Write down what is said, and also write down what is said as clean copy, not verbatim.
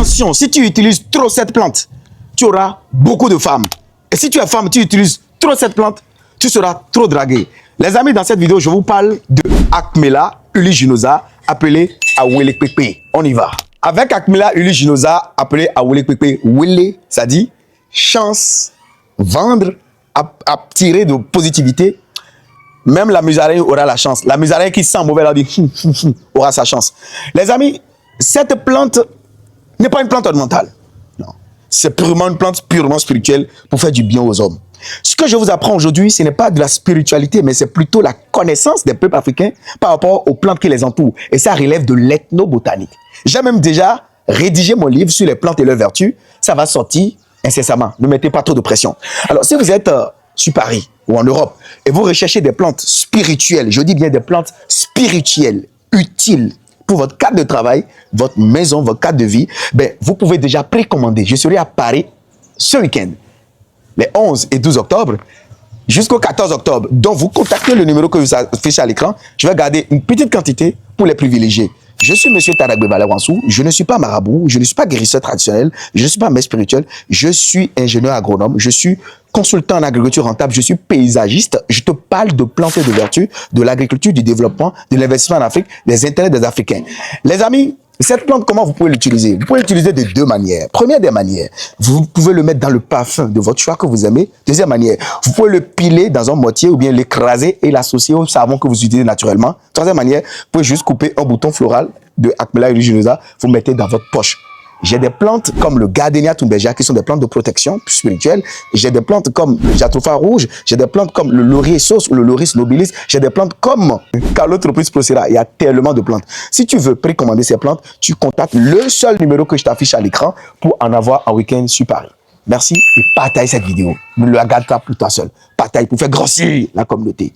attention, si tu utilises trop cette plante, tu auras beaucoup de femmes. Et si tu es femme, tu utilises trop cette plante, tu seras trop dragué. Les amis, dans cette vidéo, je vous parle de Acmela uliginosa, appelé Awelepepe. On y va. Avec Acmela uliginosa, appelé Awelepepe, Wele, ça dit chance, vendre, attirer de positivité. Même la musaraigne aura la chance. La musaraigne qui sent mauvais, aura sa chance. Les amis, cette plante n'est pas une plante ornementale. Non. C'est purement une plante purement spirituelle pour faire du bien aux hommes. Ce que je vous apprends aujourd'hui, ce n'est pas de la spiritualité, mais c'est plutôt la connaissance des peuples africains par rapport aux plantes qui les entourent. Et ça relève de l'ethnobotanique. J'ai même déjà rédigé mon livre sur les plantes et leurs vertus. Ça va sortir incessamment. Ne mettez pas trop de pression. Alors, si vous êtes sur Paris ou en Europe et vous recherchez des plantes spirituelles, je dis bien des plantes spirituelles, utiles pour votre cadre de travail, votre maison, votre cadre de vie, ben, vous pouvez déjà précommander. Je serai à Paris ce week-end, les 11 et 12 octobre, jusqu'au 14 octobre. Donc, vous contactez le numéro que vous affichez à l'écran. Je vais garder une petite quantité pour les privilégiés. Je suis M. Taragbe Balawansou. Je ne suis pas marabout. Je ne suis pas guérisseur traditionnel. Je ne suis pas maître spirituel. Je suis ingénieur agronome. Je suis consultant en agriculture rentable. Je suis paysagiste. Je te parle de plantes et de vertus, de l'agriculture, du développement, de l'investissement en Afrique, des intérêts des Africains. Les amis, cette plante, comment vous pouvez l'utiliser? Vous pouvez l'utiliser de deux manières. Première des manières, vous pouvez le mettre dans le parfum de votre choix que vous aimez. Deuxième manière, vous pouvez le piler dans un mortier ou bien l'écraser et l'associer au savon que vous utilisez naturellement. Troisième manière, vous pouvez juste couper un bouton floral de Acmela uliginosa, vous mettez dans votre poche. J'ai des plantes comme le Gardenia Thunbergia qui sont des plantes de protection spirituelle. J'ai des plantes comme le Jatropha rouge. J'ai des plantes comme le laurier sauce ou le Lauris nobilis. J'ai des plantes comme Calotropis procera. Il y a tellement de plantes. Si tu veux précommander ces plantes, tu contactes le seul numéro que je t'affiche à l'écran pour en avoir un week-end sur Paris. Merci et partage cette vidéo. Ne la garde pas pour toi seul. Partage pour faire grossir la communauté.